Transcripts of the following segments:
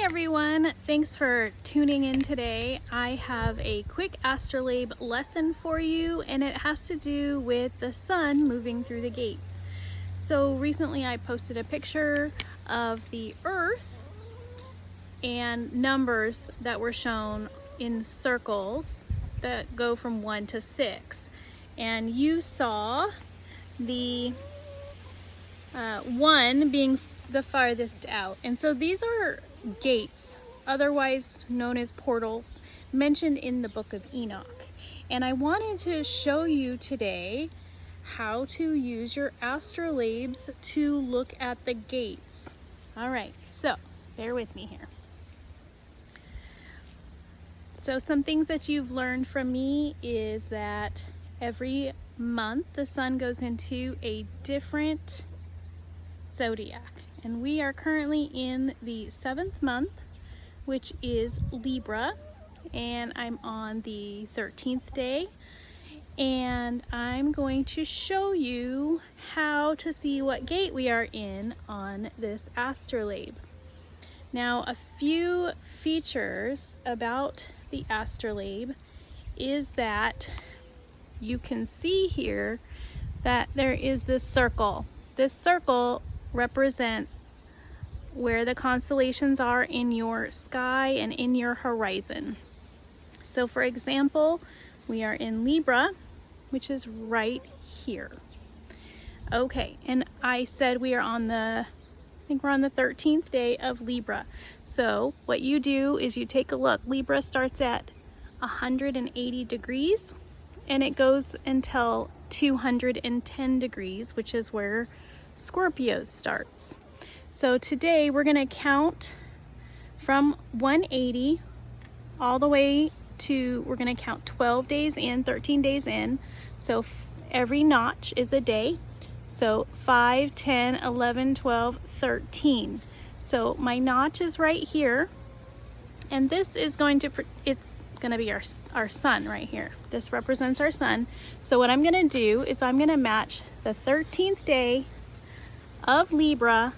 Hey everyone, thanks for tuning in today. I have a quick astrolabe lesson for you, and it has to do with the sun moving through the gates. So recently I posted a picture of the earth and numbers that were shown in circles that go from 1 to 6, and you saw the 1 being the farthest out. And so these are gates, otherwise known as portals, mentioned in the book of Enoch. And I wanted to show you today how to use your astrolabes to look at the gates. All right, so bear with me here. So some things that you've learned from me is that every month the sun goes into a different zodiac. And we are currently in the 7th month, which is Libra, and I'm on the 13th day, and I'm going to show you how to see what gate we are in on this astrolabe. Now, a few features about the astrolabe is that you can see here that there is this circle. This circle represents where the constellations are in your sky and in your horizon. So for example, we are in Libra, which is right here. Okay, and I said we are on I think we're on the 13th day of Libra. So what you do is you take a look. Libra starts at 180 degrees and it goes until 210 degrees, which is where Scorpio starts. So today we're going to count from 180 all the way to, we're going to count 12 days in, 13 days in. So every notch is a day. So 5, 10, 11, 12, 13. So my notch is right here, and this is going to, it's going to be our sun right here. This represents our sun. So what I'm going to do is I'm going to match the 13th day of Libra,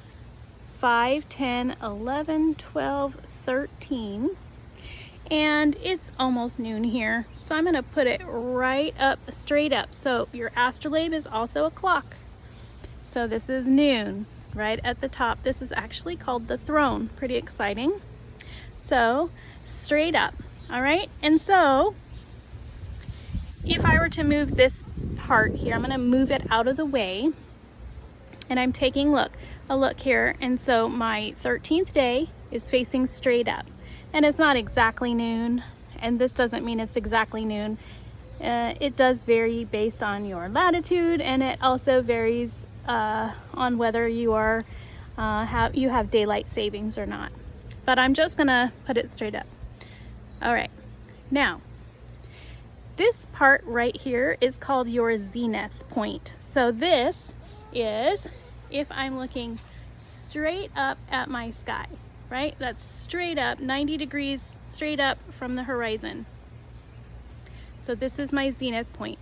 5, 10, 11, 12, 13, and it's almost noon here, so I'm going to put it right up, straight up. So your astrolabe is also a clock. So this is noon, right at the top. This is actually called the throne. Pretty exciting. So straight up, all right? And so if I were to move this part here, I'm going to move it out of the way. And I'm taking a look here, and so my 13th day is facing straight up, and it's not exactly noon, and this doesn't mean it's exactly noon. It does vary based on your latitude, and it also varies on whether you are you have daylight savings or not. But I'm just gonna put it straight up. All right, now this part right here is called your zenith point. So this is if I'm looking straight up at my sky, right? That's straight up, 90 degrees straight up from the horizon. So this is my zenith point,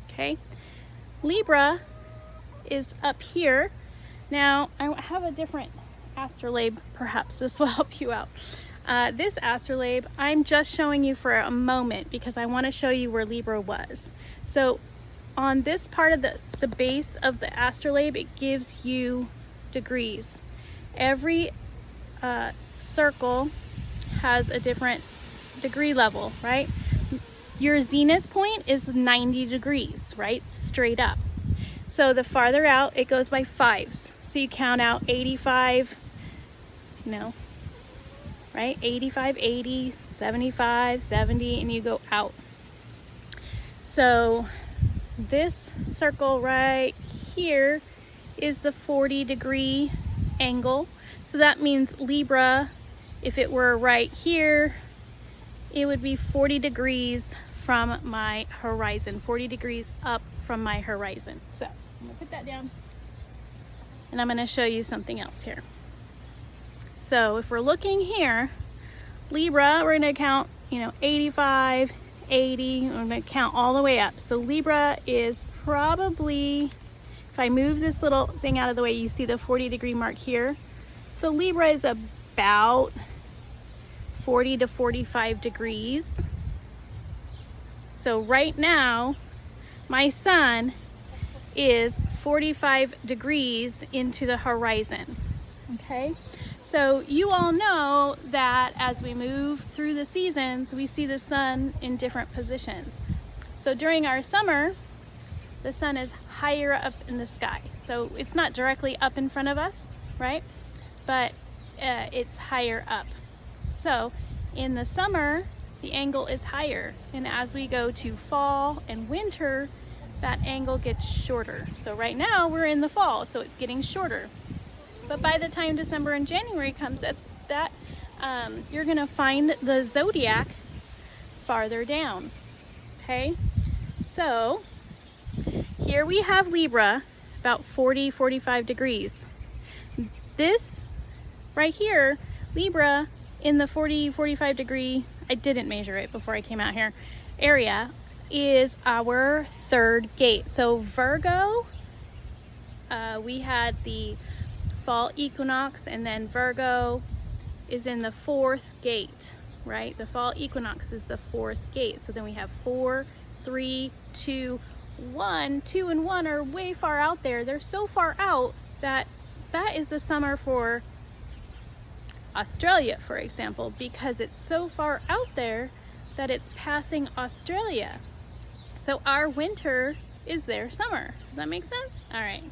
okay? Libra is up here. Now, I have a different astrolabe, perhaps this will help you out. This astrolabe, I'm just showing you for a moment because I want to show you where Libra was. So on this part of the base of the astrolabe, it gives you degrees. Every circle has a different degree level, right? Your zenith point is 90 degrees, right? Straight up. So the farther out, it goes by 5s. So you count out 85, right? 85, 80, 75, 70, and you go out. So this circle right here is the 40-degree angle. So that means Libra, if it were right here, it would be 40 degrees from my horizon, 40 degrees up from my horizon. So I'm gonna put that down, and I'm gonna show you something else here. So if we're looking here, Libra, we're gonna count, 85, 80, I'm gonna count all the way up. So Libra is probably, if I move this little thing out of the way, you see the 40-degree mark here. So Libra is about 40 to 45 degrees. So right now, my sun is 45 degrees into the horizon, okay? So you all know that as we move through the seasons, we see the sun in different positions. So during our summer, the sun is higher up in the sky. So it's not directly up in front of us, right? But it's higher up. So in the summer, the angle is higher. And as we go to fall and winter, that angle gets shorter. So right now we're in the fall, so it's getting shorter. But by the time December and January comes, you're gonna find the zodiac farther down, okay? So here we have Libra, about 40, 45 degrees. This right here, Libra in the 40, 45 degree, I didn't measure it before I came out here, area is our third gate. So Virgo, we had the fall equinox, and then Virgo is in the fourth gate, right? The fall equinox is the fourth gate. So then we have 4, 3, 2, 1. 2 and 1 are way far out there. They're so far out that is the summer for Australia, for example, because it's so far out there that it's passing Australia. So our winter is their summer. Does that make sense? All right.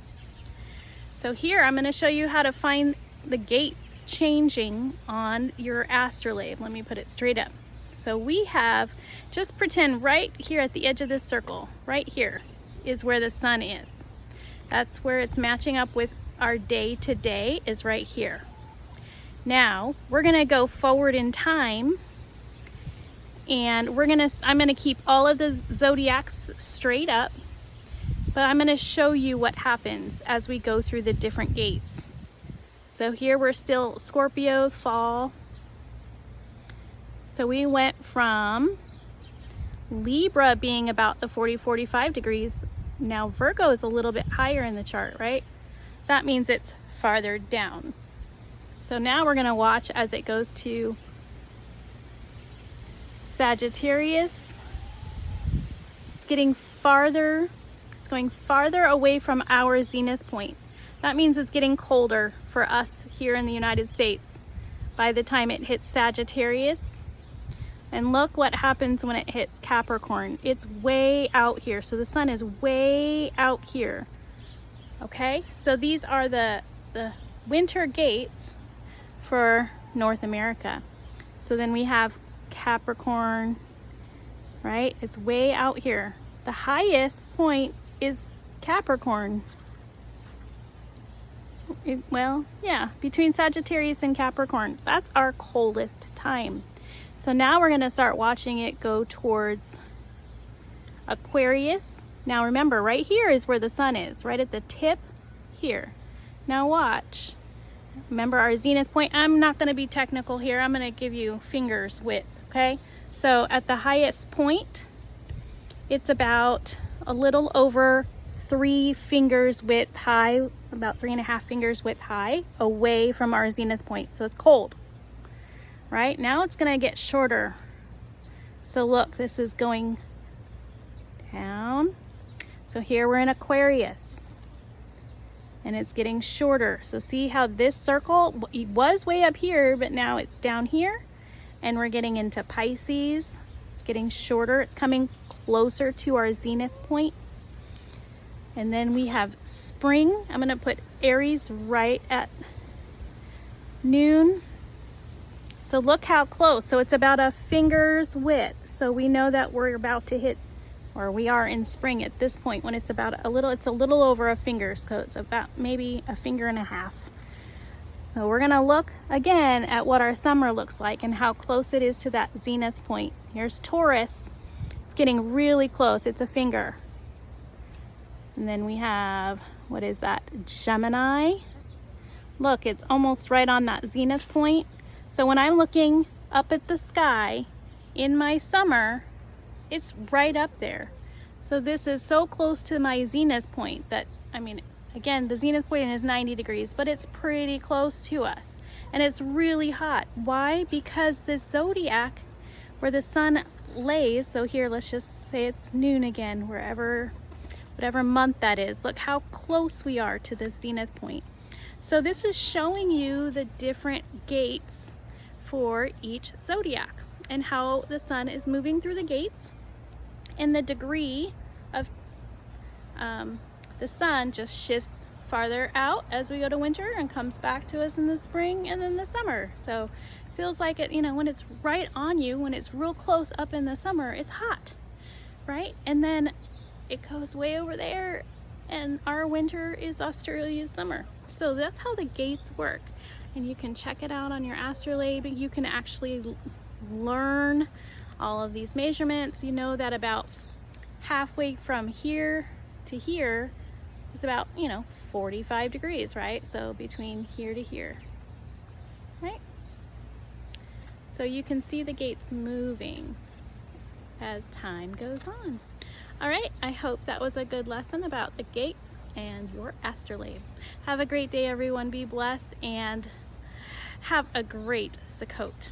So here I'm going to show you how to find the gates changing on your astrolabe. Let me put it straight up. So we have, just pretend right here at the edge of this circle, right here is where the sun is. That's where it's matching up with our day to day, is right here. Now we're going to go forward in time, and I'm going to keep all of the zodiacs straight up, but I'm going to show you what happens as we go through the different gates. So here we're still Scorpio, fall. So we went from Libra being about the 40, 45 degrees. Now Virgo is a little bit higher in the chart, right? That means it's farther down. So now we're going to watch as it goes to Sagittarius. It's getting farther. It's going farther away from our zenith point. That means it's getting colder for us here in the United States by the time it hits Sagittarius. And look what happens when it hits Capricorn. It's way out here. So the sun is way out here. Okay, so these are the winter gates for North America. So then we have Capricorn, right? It's way out here. The highest point is Capricorn. Well, yeah, between Sagittarius and Capricorn. That's our coldest time. So now we're going to start watching it go towards Aquarius. Now remember, right here is where the sun is, right at the tip here. Now watch. Remember our zenith point? I'm not going to be technical here. I'm going to give you fingers width, okay? So at the highest point, it's about a little over 3 fingers width high, about 3.5 fingers width high, away from our zenith point. So it's cold. Right now it's going to get shorter. So look, this is going down. So here we're in Aquarius and it's getting shorter. So see how this circle was way up here, but now it's down here, and we're getting into Pisces. It's getting shorter. It's coming closer to our zenith point. And then we have spring. I'm going to put Aries right at noon. So look how close. So it's about a finger's width. So we know that we're about to hit, or we are in spring at this point when it's about it's a little over a finger. So it's about maybe a finger and a half. So we're gonna look again at what our summer looks like and how close it is to that zenith point. Here's Taurus. It's getting really close. It's a finger. And then we have, what is that? Gemini. Look, it's almost right on that zenith point. So when I'm looking up at the sky in my summer, it's right up there. So this is so close to my zenith point that, I mean, again, the zenith point is 90 degrees, but it's pretty close to us. and it's really hot. Why? Because the zodiac where the sun lays, so here let's just say it's noon again, whatever month that is, look how close we are to this zenith point. So this is showing you the different gates for each zodiac and how the sun is moving through the gates, and the degree of the sun just shifts farther out as we go to winter and comes back to us in the spring and then the summer. So it feels like it, you know, when it's right on you, when it's real close up in the summer, it's hot, right? And then it goes way over there and our winter is Australia's summer. So that's how the gates work. And you can check it out on your astrolabe. You can actually learn all of these measurements. You know that about halfway from here to here is about, you know, 45 degrees, right? So between here to here, right? So you can see the gates moving as time goes on. All right, I hope that was a good lesson about the gates and your astrolabe. Have a great day, everyone. Be blessed and have a great Sukkot.